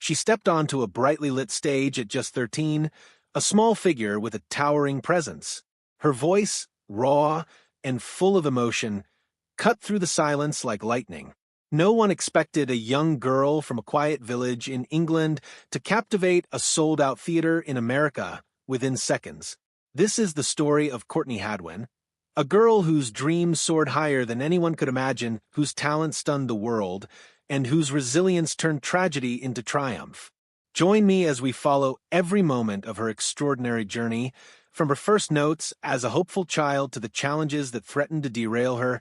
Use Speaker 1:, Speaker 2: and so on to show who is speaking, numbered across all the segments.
Speaker 1: She stepped onto a brightly lit stage at just 13, a small figure with a towering presence. Her voice, raw and full of emotion, cut through the silence like lightning. No one expected a young girl from a quiet village in England to captivate a sold-out theater in America within seconds. This is the story of Courtney Hadwin, a girl whose dreams soared higher than anyone could imagine, whose talent stunned the world, and whose resilience turned tragedy into triumph. Join me as we follow every moment of her extraordinary journey, from her first notes as a hopeful child to the challenges that threatened to derail her,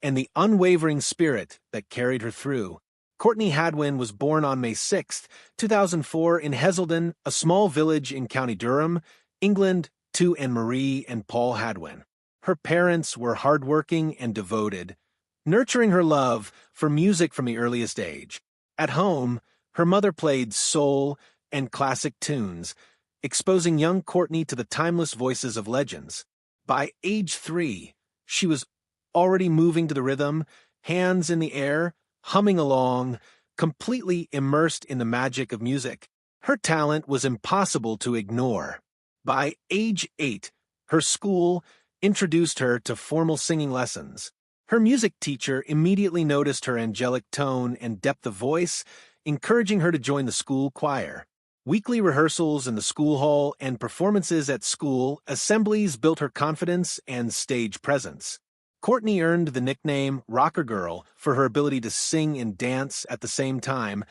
Speaker 1: and the unwavering spirit that carried her through. Courtney Hadwin was born on May 6, 2004 in Heselden, a small village in County Durham, England, to Anne-Marie and Paul Hadwin. Her parents were hardworking and devoted, nurturing her love for music from the earliest age. At home, her mother played soul and classic tunes, exposing young Courtney to the timeless voices of legends. By age 3, she was already moving to the rhythm, hands in the air, humming along, completely immersed in the magic of music. Her talent was impossible to ignore. By age 8, her school introduced her to formal singing lessons. Her music teacher immediately noticed her angelic tone and depth of voice, encouraging her to join the school choir. Weekly rehearsals in the school hall and performances at school assemblies built her confidence and stage presence. Courtney earned the nickname Rocker Girl for her ability to sing and dance at the same time,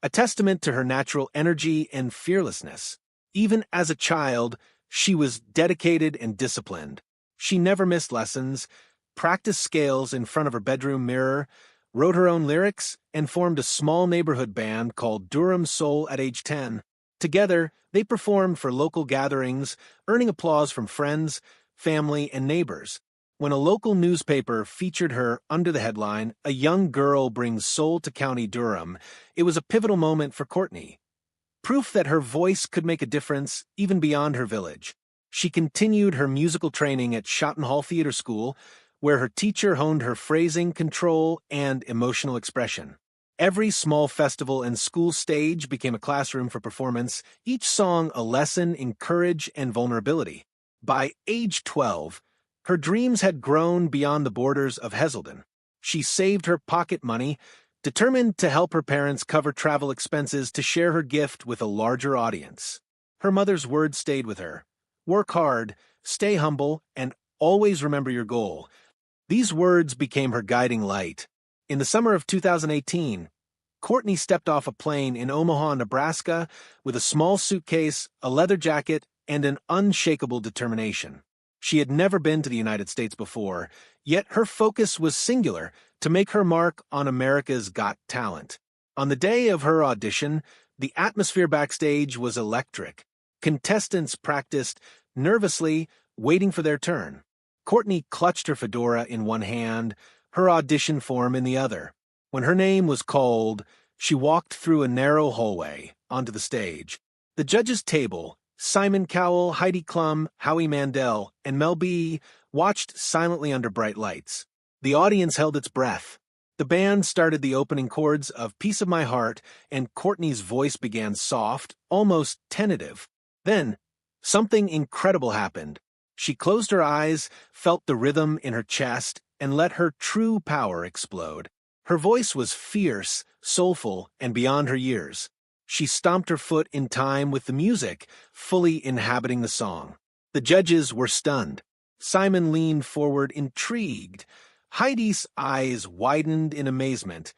Speaker 1: a testament to her natural energy and fearlessness. Even as a child, she was dedicated and disciplined. She never missed lessons, practiced scales in front of her bedroom mirror, wrote her own lyrics, and formed a small neighborhood band called Durham Soul at age 10. Together, they performed for local gatherings, earning applause from friends, family, and neighbors. When a local newspaper featured her under the headline, "A Young Girl Brings Soul to County Durham," it was a pivotal moment for Courtney. Proof that her voice could make a difference even beyond her village. She continued her musical training at Shotton Hall Theatre School, where her teacher honed her phrasing, control, and emotional expression. Every small festival and school stage became a classroom for performance, each song a lesson in courage and vulnerability. By age 12, her dreams had grown beyond the borders of Heselden. She saved her pocket money, determined to help her parents cover travel expenses to share her gift with a larger audience. Her mother's words stayed with her. Work hard, stay humble, and always remember your goal. These words became her guiding light. In the summer of 2018, Courtney stepped off a plane in Omaha, Nebraska, with a small suitcase, a leather jacket, and an unshakable determination. She had never been to the United States before, yet her focus was singular: to make her mark on America's Got Talent. On the day of her audition, the atmosphere backstage was electric. Contestants practiced nervously, waiting for their turn. Courtney clutched her fedora in one hand, her audition form in the other. When her name was called, she walked through a narrow hallway onto the stage. The judges' table, Simon Cowell, Heidi Klum, Howie Mandel, and Mel B, watched silently under bright lights. The audience held its breath. The band started the opening chords of "Piece of My Heart," and Courtney's voice began soft, almost tentative. Then, something incredible happened. She closed her eyes, felt the rhythm in her chest, and let her true power explode. Her voice was fierce, soulful, and beyond her years. She stomped her foot in time with the music, fully inhabiting the song. The judges were stunned. Simon leaned forward, intrigued. Heidi's eyes widened in amazement.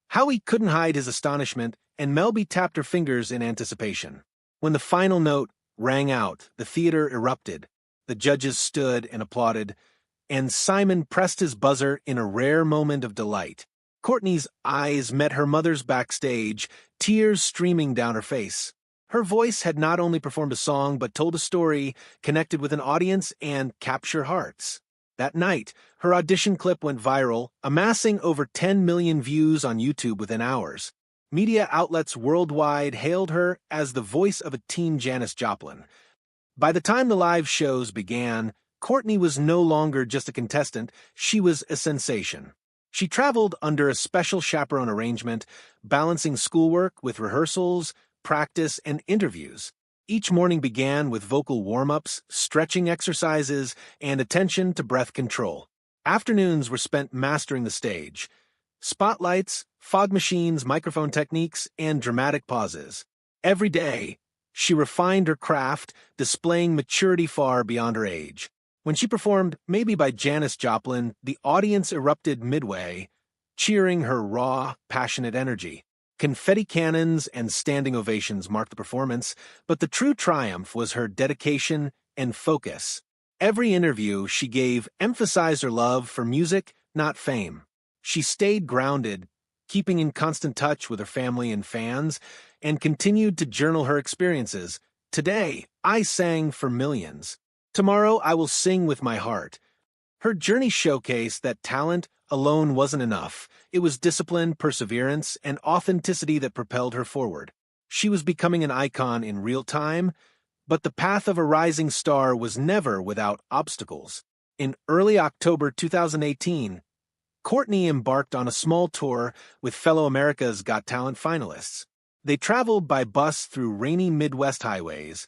Speaker 1: Howie couldn't hide his astonishment, and Melby tapped her fingers in anticipation. When the final note rang out, the theater erupted. The judges stood and applauded, and Simon pressed his buzzer in a rare moment of delight. Courtney's eyes met her mother's backstage, tears streaming down her face. Her voice had not only performed a song but told a story, connected with an audience, and captured hearts. That night, her audition clip went viral, amassing over 10 million views on YouTube within hours. Media outlets worldwide hailed her as the voice of a teen Janis Joplin. By the time the live shows began, Courtney was no longer just a contestant, she was a sensation. She traveled under a special chaperone arrangement, balancing schoolwork with rehearsals, practice, and interviews. Each morning began with vocal warm-ups, stretching exercises, and attention to breath control. Afternoons were spent mastering the stage. Spotlights, fog machines, microphone techniques, and dramatic pauses. Every day, she refined her craft, displaying maturity far beyond her age. When she performed Maybe by Janis Joplin, the audience erupted midway, cheering her raw, passionate energy. Confetti cannons and standing ovations marked the performance, but the true triumph was her dedication and focus. Every interview she gave emphasized her love for music, not fame. She stayed grounded, keeping in constant touch with her family and fans, and continued to journal her experiences. Today, I sang for millions. Tomorrow, I will sing with my heart. Her journey showcased that talent alone wasn't enough. It was discipline, perseverance, and authenticity that propelled her forward. She was becoming an icon in real time, but the path of a rising star was never without obstacles. In early October 2018, Courtney embarked on a small tour with fellow America's Got Talent finalists. They traveled by bus through rainy Midwest highways,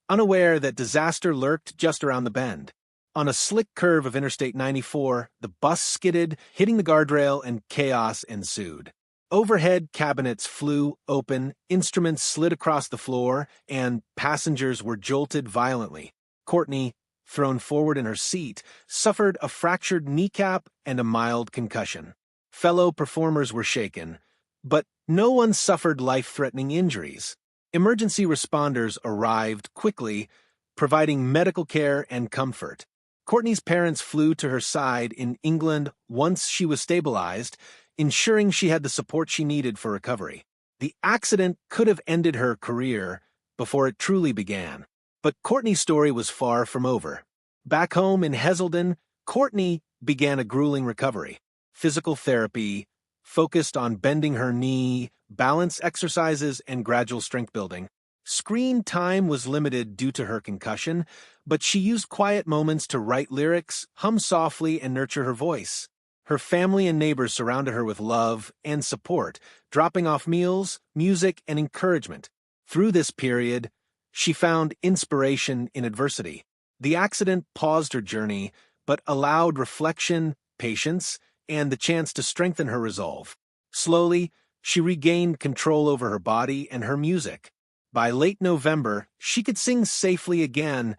Speaker 1: unaware that disaster lurked just around the bend. On a slick curve of Interstate 94, the bus skidded, hitting the guardrail, and chaos ensued. Overhead cabinets flew open, instruments slid across the floor, and passengers were jolted violently. Courtney, thrown forward in her seat, suffered a fractured kneecap and a mild concussion. Fellow performers were shaken, but no one suffered life-threatening injuries. Emergency responders arrived quickly, providing medical care and comfort. Courtney's parents flew to her side in England once she was stabilized, ensuring she had the support she needed for recovery. The accident could have ended her career before it truly began. But Courtney's story was far from over. Back home in Heselden, Courtney began a grueling recovery. Physical therapy focused on bending her knee, balance exercises, and gradual strength building. Screen time was limited due to her concussion, but she used quiet moments to write lyrics, hum softly, and nurture her voice. Her family and neighbors surrounded her with love and support, dropping off meals, music, and encouragement. Through this period, she found inspiration in adversity. The accident paused her journey, but allowed reflection, patience, and the chance to strengthen her resolve. Slowly, she regained control over her body and her music. By late November, she could sing safely again,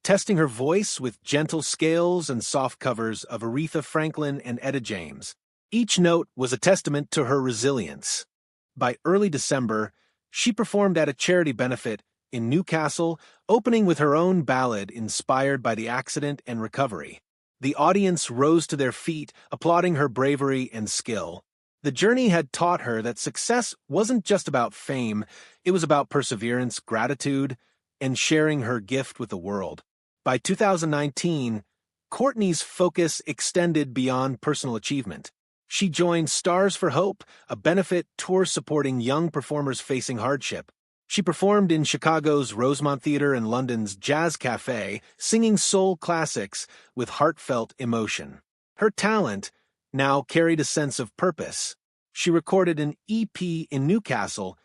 Speaker 1: testing her voice with gentle scales and soft covers of Aretha Franklin and Etta James. Each note was a testament to her resilience. By early December, she performed at a charity benefit in Newcastle, opening with her own ballad inspired by the accident and recovery. The audience rose to their feet, applauding her bravery and skill. The journey had taught her that success wasn't just about fame, it was about perseverance, gratitude, and sharing her gift with the world. By 2019, Courtney's focus extended beyond personal achievement. She joined Stars for Hope, a benefit tour supporting young performers facing hardship. She performed in Chicago's Rosemont Theatre and London's Jazz Café, singing soul classics with heartfelt emotion. Her talent now carried a sense of purpose. She recorded an EP in Newcastle,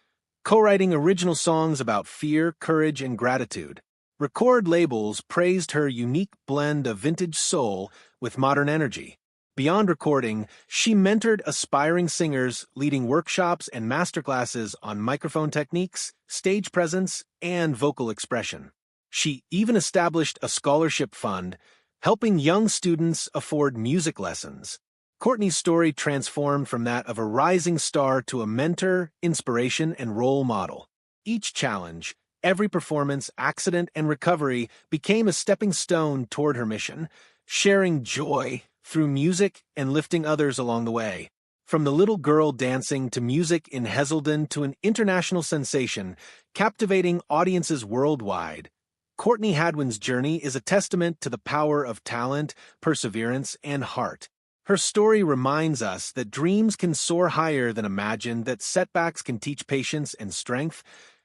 Speaker 1: co-writing original songs about fear, courage, and gratitude. Record labels praised her unique blend of vintage soul with modern energy. Beyond recording, she mentored aspiring singers, leading workshops and masterclasses on microphone techniques, stage presence, and vocal expression. She even established a scholarship fund, helping young students afford music lessons. Courtney's story transformed from that of a rising star to a mentor, inspiration, and role model. Each challenge, every performance, accident, and recovery became a stepping stone toward her mission, sharing joy through music and lifting others along the way. From the little girl dancing to music in Heselden to an international sensation, captivating audiences worldwide, Courtney Hadwin's journey is a testament to the power of talent, perseverance, and heart. Her story reminds us that dreams can soar higher than imagined, that setbacks can teach patience and strength,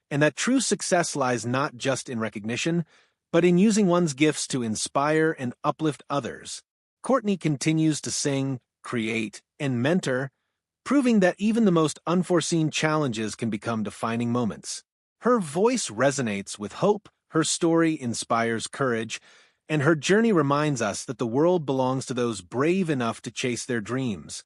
Speaker 1: and that true success lies not just in recognition, but in using one's gifts to inspire and uplift others. Courtney continues to sing, create, and mentor, proving that even the most unforeseen challenges can become defining moments. Her voice resonates with hope, her story inspires courage, and her journey reminds us that the world belongs to those brave enough to chase their dreams.